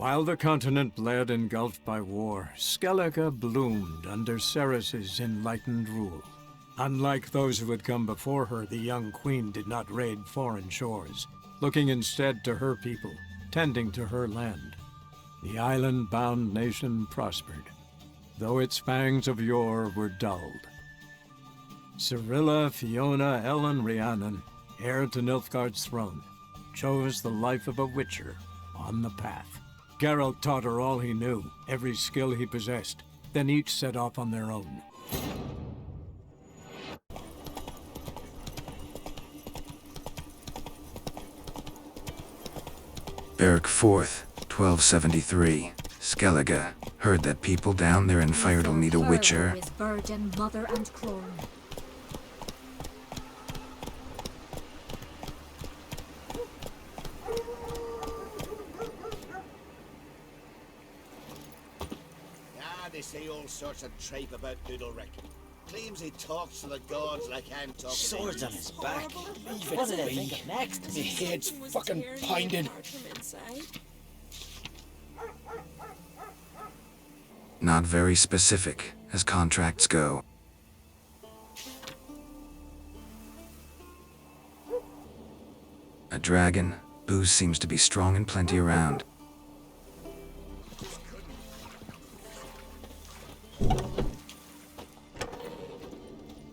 While the continent bled engulfed by war, Skellige bloomed under Ceres's enlightened rule. Unlike those who had come before her, the young queen did not raid foreign shores, looking instead to her people, tending to her land. The island-bound nation prospered, though its fangs of yore were dulled. Cyrilla, Fiona, Ellen, Rhiannon, heir to Nilfgaard's throne, chose the life of a witcher on the path. Geralt taught her all he knew, every skill he possessed, then each set off on their own. Birke 4th, 1273. Skellige. Heard that people down there in Fyredal need a witcher. Is virgin, mother, and crone. They say all sorts of tripe about Udalric. Claims he talks to the gods like I'm talking Swords to on you. his back. What did I think of next? My head's fucking pounding. Not very specific, as contracts go. A dragon. Booze seems to be strong and plenty around.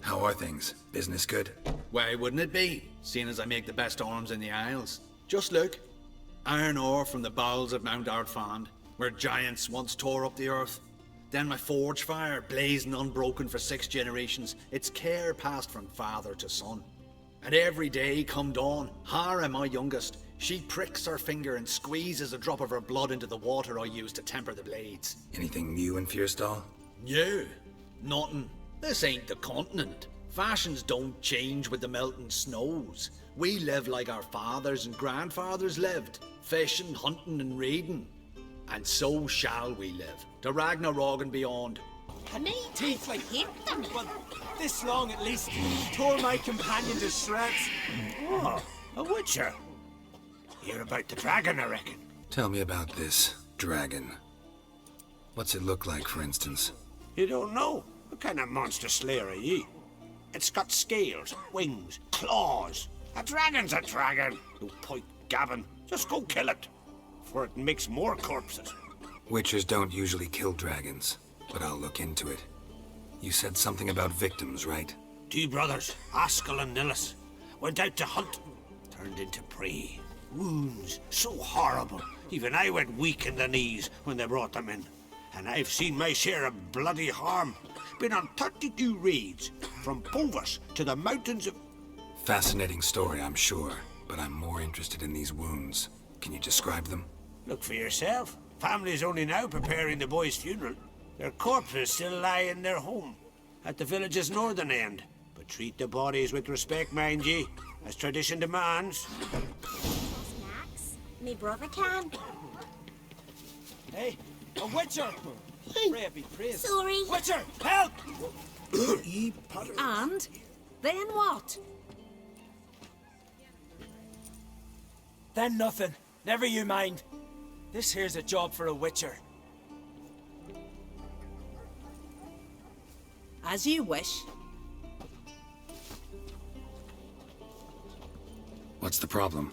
How are things? Business good? Why wouldn't it be, seeing as I make the best arms in the Isles? Just look. Iron ore from the bowels of Mount Ardfand, where giants once tore up the earth. Then my forge fire, blazing unbroken for 6 generations, its care passed from father to son. And every day come dawn, Hara, my youngest, she pricks her finger and squeezes a drop of her blood into the water I use to temper the blades. Anything new in Fyredal? No, nothing. This ain't the continent. Fashions don't change with the melting snows. We live like our fathers and grandfathers lived, fishing, hunting and raiding. And so shall we live, to Ragnarok and beyond. And me teeth like him. Well, this long at least. Tore my companion to shreds. Oh, a witcher. Hear about the dragon, I reckon. Tell me about this dragon. What's it look like, for instance? You don't know? What kind of monster slayer are ye? It's got scales, wings, claws. A dragon's a dragon. No point gabbing. Just go kill it. For it makes more corpses. Witchers don't usually kill dragons, but I'll look into it. You said something about victims, right? 2 brothers, Askell and Nillis, went out to hunt. Turned into prey. Wounds so horrible. Even I went weak in the knees when they brought them in. And I've seen my share of bloody harm. Been on 32 raids, from Povus to the mountains of... Fascinating story, I'm sure, but I'm more interested in these wounds. Can you describe them? Look for yourself. Family's only now preparing the boy's funeral. Their corpses still lie in their home, at the village's northern end. But treat the bodies with respect, mind ye, as tradition demands. Snacks? Me brother can. Hey, a witcher! Pray be praised. Sorry. Witcher, help! And? Then what? Then nothing. Never you mind. This here's a job for a witcher. As you wish. What's the problem?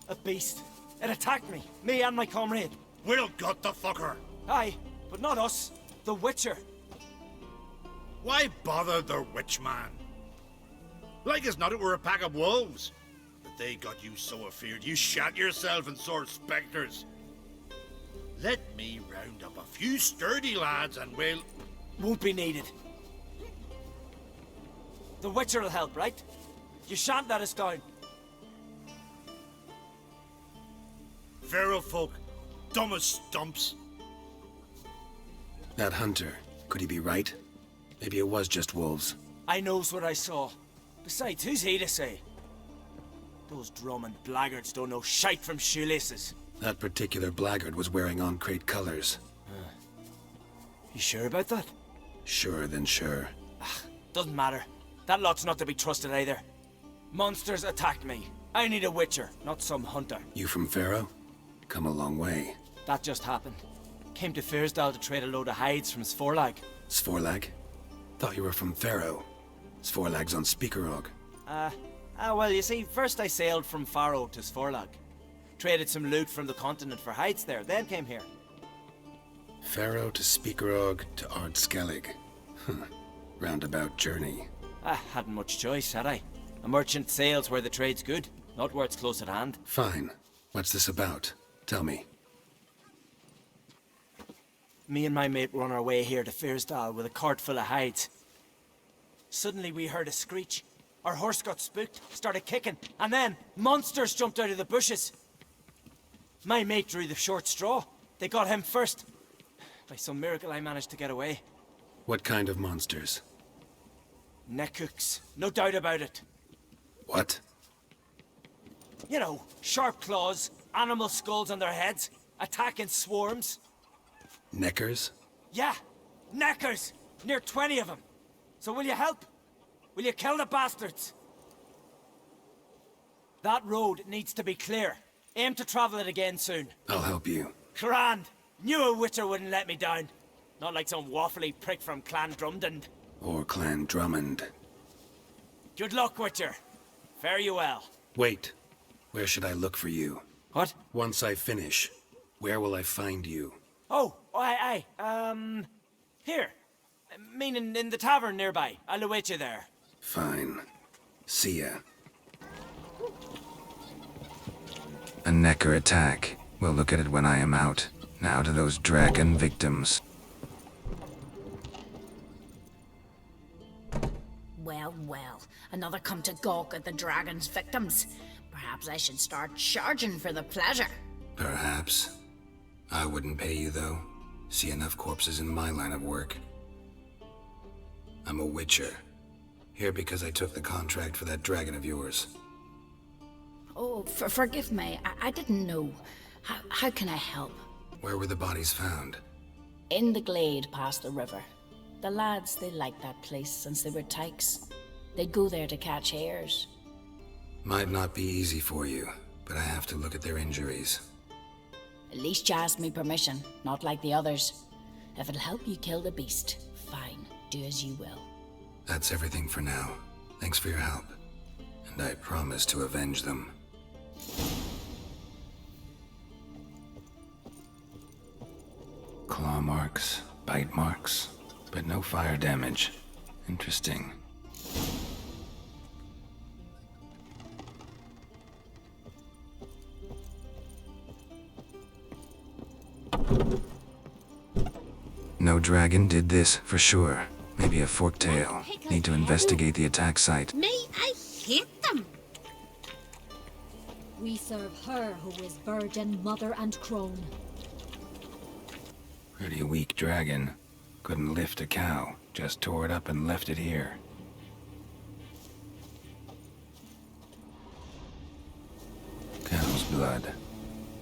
A beast. It attacked me and my comrade. We'll gut the fucker. Aye, but not us. The witcher. Why bother the witch man? Like as not it were a pack of wolves. But they got you so afeard you shat yourself and saw spectres. Let me round up a few sturdy lads and we'll... Won't be needed. The witcher will help, right? You shan't let us down. Feral folk, dumb as stumps. That hunter, could he be right? Maybe it was just wolves. I knows what I saw. Besides, who's he to say? Those drumming blackguards don't know shite from shoelaces. That particular blackguard was wearing on-crate colors. You sure about that? Sure, then sure. Doesn't matter. That lot's not to be trusted either. Monsters attacked me. I need a witcher, not some hunter. You from Pharaoh? Come a long way. That just happened. Came to Fyredal to trade a load of hides from Svorlag. Svorlag? Thought you were from Faro. Svorlag's on Speakerog. Well, you see, first I sailed from Faro to Svorlag. Traded some loot from the continent for hides there, then came here. Faro to Speakerog to Ard Skellige. Roundabout journey. I hadn't much choice, had I? A merchant sails where the trade's good, not where it's close at hand. Fine. What's this about? Tell me. Me and my mate were on our way here to Fyredal with a cart full of hides. Suddenly we heard a screech. Our horse got spooked, started kicking, and then monsters jumped out of the bushes. My mate drew the short straw. They got him first. By some miracle I managed to get away. What kind of monsters? Neckhooks, no doubt about it. What? You know, sharp claws, animal skulls on their heads, attack in swarms. Neckers? Yeah, neckers! Near 20 of them. So will you help? Will you kill the bastards? That road needs to be clear. Aim to travel it again soon. I'll help you. Grand! Knew a witcher wouldn't let me down. Not like some waffly prick from Clan Drumdund. Or Clan Drummond. Good luck, witcher. Fare you well. Wait. Where should I look for you? What? Once I finish, where will I find you? Oh, here. Meaning in the tavern nearby. I'll await you there. Fine. See ya. A Necker attack. We'll look at it when I am out. Now to those dragon victims. Well, well. Another come to gawk at the dragon's victims. Perhaps I should start charging for the pleasure. Perhaps. I wouldn't pay you, though. See enough corpses in my line of work. I'm a witcher. Here because I took the contract for that dragon of yours. Oh, forgive me. I didn't know. How can I help? Where were the bodies found? In the glade past the river. The lads, they liked that place since they were tykes. They'd go there to catch hares. Might not be easy for you, but I have to look at their injuries. At least you asked me permission, not like the others. If it'll help you kill the beast, fine. Do as you will. That's everything for now. Thanks for your help. And I promise to avenge them. Claw marks, bite marks, but no fire damage. Interesting. No dragon did this, for sure. Maybe a forktail. Need to investigate the attack site. Me, I hate them. We serve her who is virgin, mother, and crone. Pretty weak dragon. Couldn't lift a cow. Just tore it up and left it here. Cow's blood.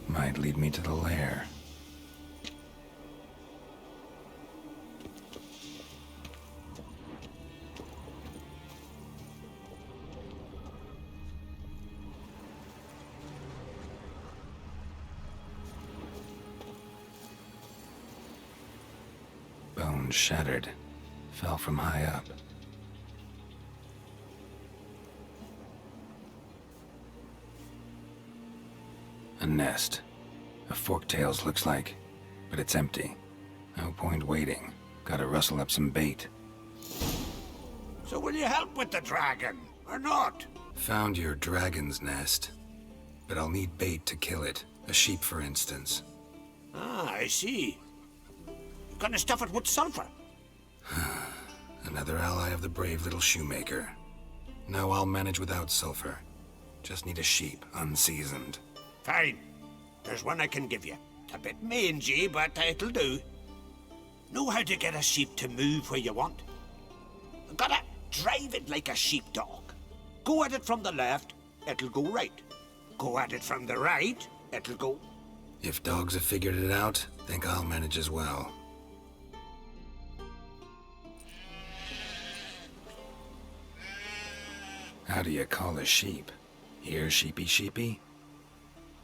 Might lead me to the lair. Bones shattered. Fell from high up. A nest. A forktail's looks like, but it's empty. No point waiting. Gotta rustle up some bait. So will you help with the dragon, or not? Found your dragon's nest, but I'll need bait to kill it. A sheep, for instance. Ah, I see. Gonna stuff it with sulfur. Another ally of the brave little shoemaker. No, I'll manage without sulfur. Just need a sheep, unseasoned. Fine. There's one I can give you. A bit mangy, but it'll do. Know how to get a sheep to move where you want. Gotta drive it like a sheepdog. Go at it from the left, it'll go right. Go at it from the right, it'll go... If dogs have figured it out, think I'll manage as well. How do you call a sheep? Here, sheepy sheepy?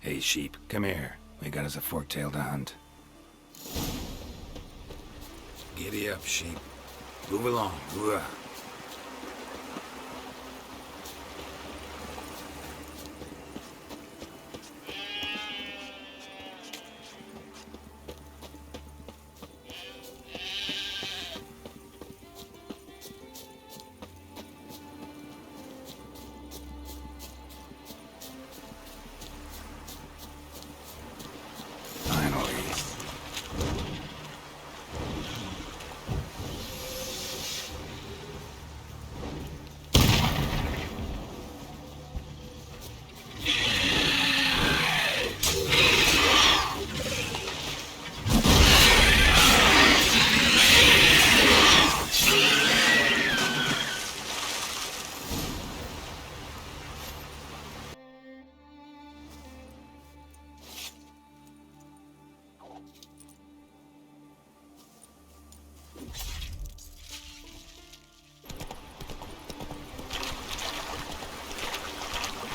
Hey sheep, come here. We got us a forktail to hunt. Giddy up, sheep. Move along. Hoorah.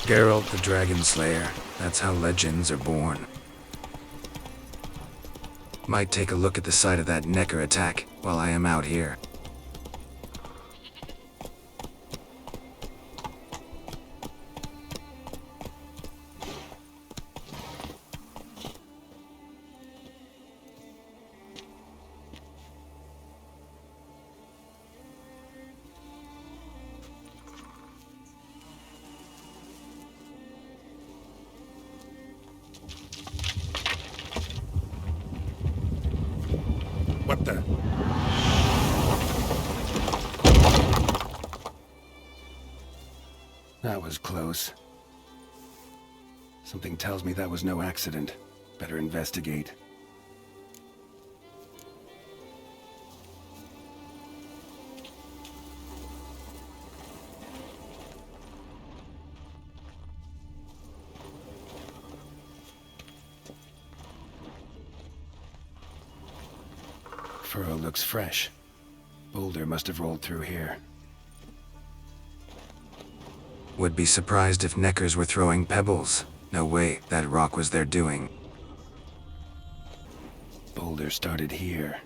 Geralt the Dragon Slayer. That's how legends are born. Might take a look at the site of that Necker attack while I am out here. What the? That was close. Something tells me that was no accident. Better investigate. Furrow looks fresh. Boulder must have rolled through here. Would be surprised if Neckers were throwing pebbles. No way, that rock was their doing. Boulder started here.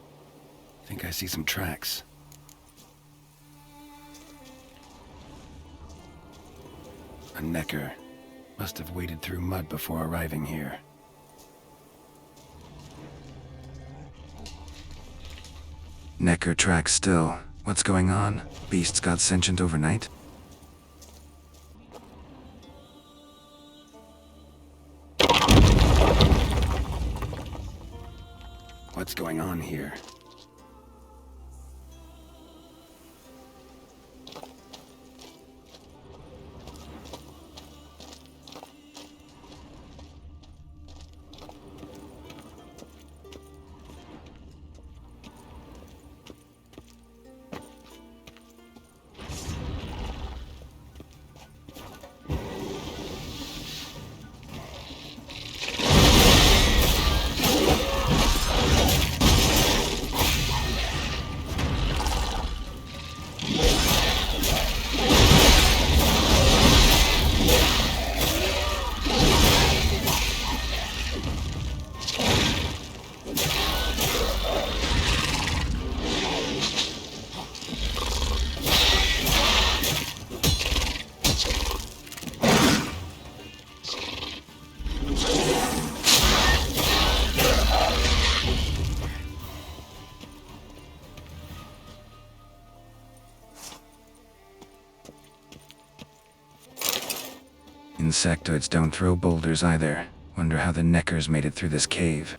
Think I see some tracks. A Necker. Must have waded through mud before arriving here. Necker tracks still. What's going on? Beasts got sentient overnight? What's going on here? Insectoids don't throw boulders either. Wonder how the Neckers made it through this cave.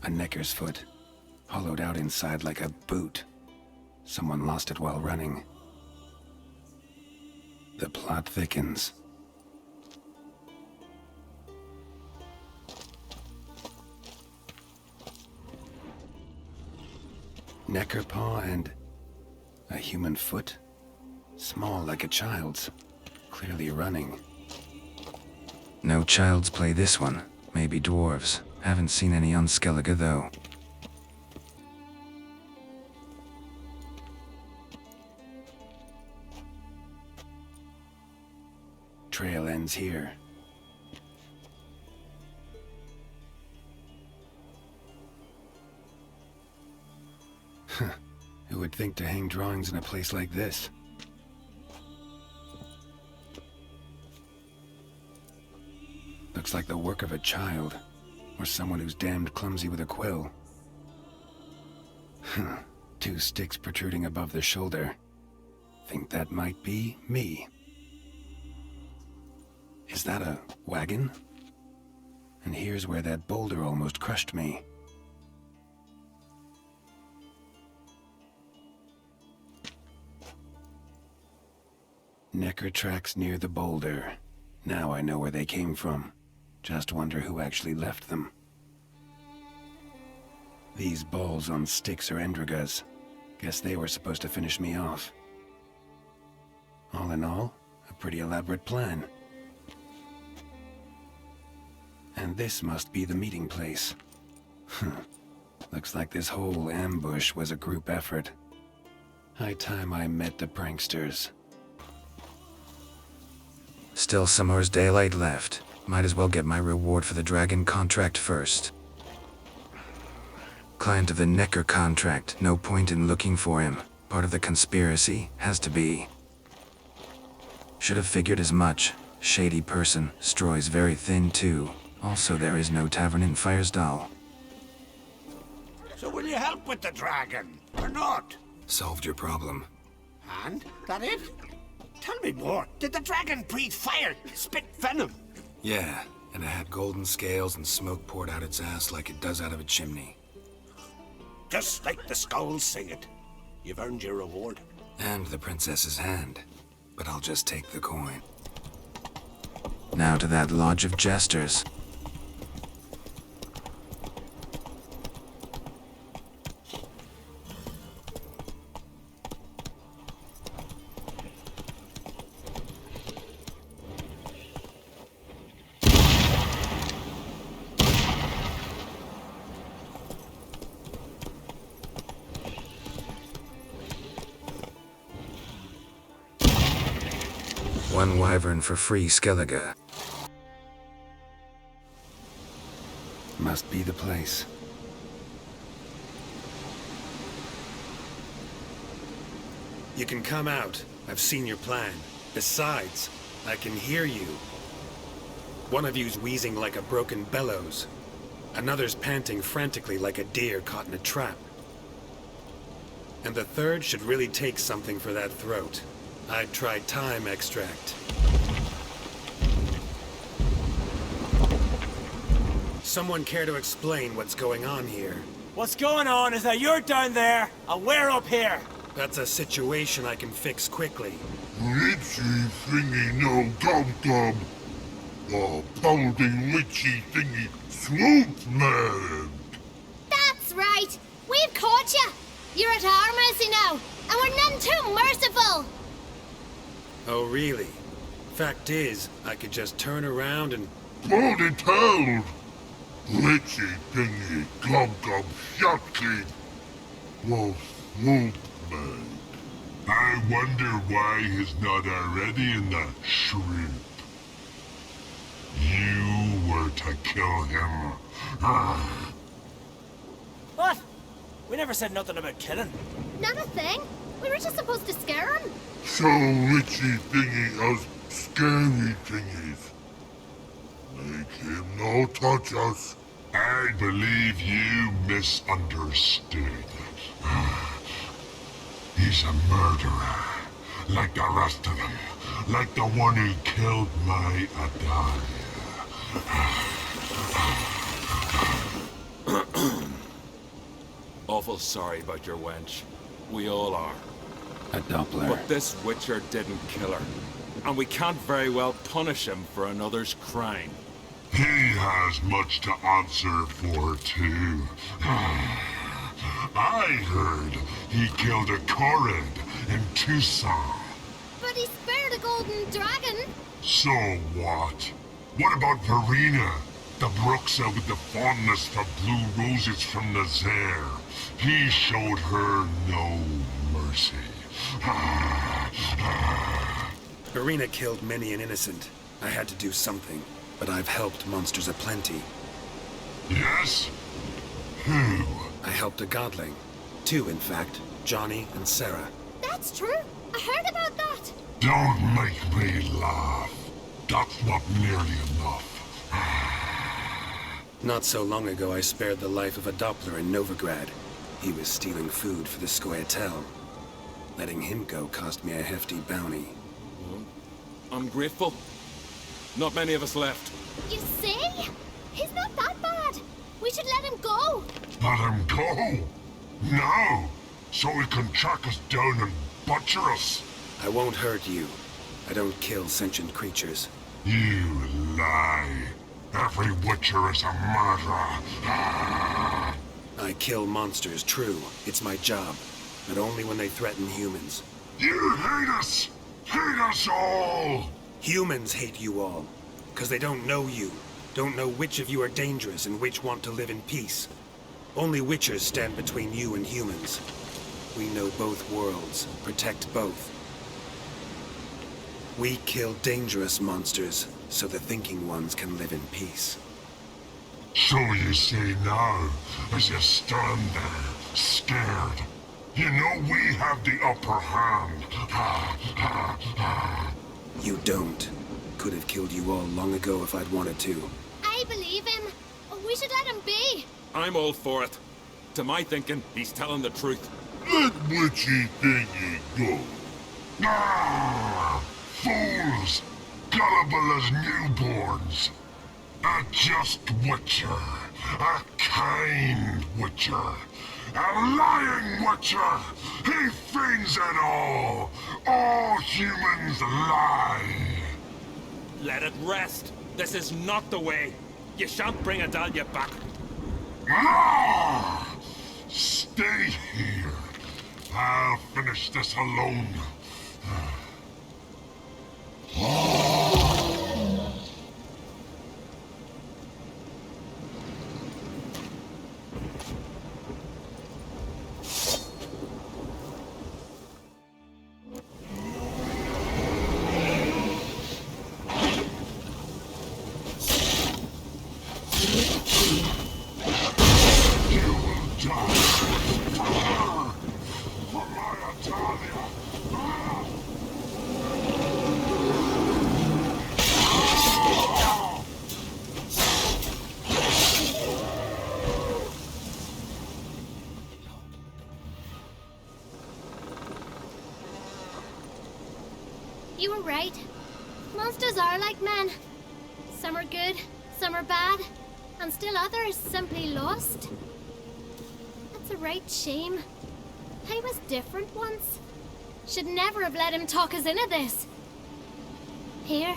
A Necker's foot, hollowed out inside like a boot. Someone lost it while running. The plot thickens. Necker paw and a human foot? Small like a child's, clearly running. No child's play this one. Maybe dwarves. Haven't seen any on Skellige though. Trail ends here. Who would think to hang drawings in a place like this? Looks like the work of a child, or someone who's damned clumsy with a quill. 2 sticks protruding above the shoulder. Think that might be me. Is that a wagon? And here's where that boulder almost crushed me. Necker tracks near the boulder. Now I know where they came from. Just wonder who actually left them. These balls on sticks are Endrigas. Guess they were supposed to finish me off. All in all, a pretty elaborate plan. And this must be the meeting place. Looks like this whole ambush was a group effort. High time I met the pranksters. Still some hours daylight left. Might as well get my reward for the dragon contract first. Client of the Necker contract, no point in looking for him. Part of the conspiracy, has to be. Should have figured as much. Shady person, Stroy's very thin too. Also there is no tavern in Fyredal. So will you help with the dragon, or not? Solved your problem. And? That it? Tell me more. Did the dragon breathe fire, spit venom? Yeah, and it had golden scales and smoke poured out its ass like it does out of a chimney. Just like the skulls sing it. You've earned your reward. And the princess's hand. But I'll just take the coin. Now to that lodge of jesters. One wyvern for free, Skellige. Must be the place. You can come out. I've seen your plan. Besides, I can hear you. One of you's wheezing like a broken bellows. Another's panting frantically like a deer caught in a trap. And the third should really take something for that throat. I'd try thyme extract. Someone care to explain what's going on here? What's going on is that you're down there, and we're up here. That's a situation I can fix quickly. Witchy thingy no gob. Oh, pounding witchy thingy swoop man. That's right. We've caught you. You're at our mercy now, and we're none too merciful. Oh, really? Fact is, I could just turn around and... Bloody told. Witchy thingy gob shotty. Well, swoop man. I wonder why he's not already in that shrimp. You were to kill him. What? We never said nothing about killing. Not a thing. We were just supposed to scare him. So witchy thingy us scary thingies. Make him no touch us. I believe you misunderstood. He's a murderer, like the rest of them. Like the one who killed my Adalia. Awful sorry about your wench. We all are. A Doppler. But this Witcher didn't kill her. And we can't very well punish him for another's crime. He has much to answer for, too. I heard he killed a Corrid in Tucson. But he spared a golden dragon. So what? What about Verena? The Bruxa with the fondness for blue roses from the Zaire. He showed her no mercy. Irina killed many an innocent. I had to do something, but I've helped monsters aplenty. Yes? Who? I helped a godling. 2, in fact. Johnny and Sarah. That's true. I heard about that. Don't make me laugh. That's not nearly enough. Not so long ago, I spared the life of a Doppler in Novigrad. He was stealing food for the Scoia'tael. Letting him go cost me a hefty bounty. I'm grateful. Not many of us left. You see? He's not that bad. We should let him go. Let him go? No! So he can track us down and butcher us. I won't hurt you. I don't kill sentient creatures. You lie. Every witcher is a murderer. I kill monsters, true. It's my job. But only when they threaten humans. You hate us! Hate us all! Humans hate you all. Because they don't know you. Don't know which of you are dangerous and which want to live in peace. Only witchers stand between you and humans. We know both worlds. Protect both. We kill dangerous monsters, so the thinking ones can live in peace. So you say now, as you stand there, scared. You know we have the upper hand. You don't. Could have killed you all long ago if I'd wanted to. I believe him. We should let him be. I'm all for it. To my thinking, he's telling the truth. Let witchy thingy go. Fools! Gullible as newborns. A just witcher. A kind witcher. A lying witcher! He feigns it all! All humans lie! Let it rest. This is not the way. You shan't bring Adalia back. Ah! Stay here. I'll finish this alone. You were right. Monsters are like men. Some are good, some are bad, and still others simply lost. That's a right shame. I was different once. Should never have let him talk us into this. Here,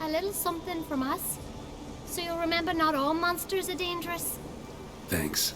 a little something from us, so you'll remember not all monsters are dangerous. Thanks.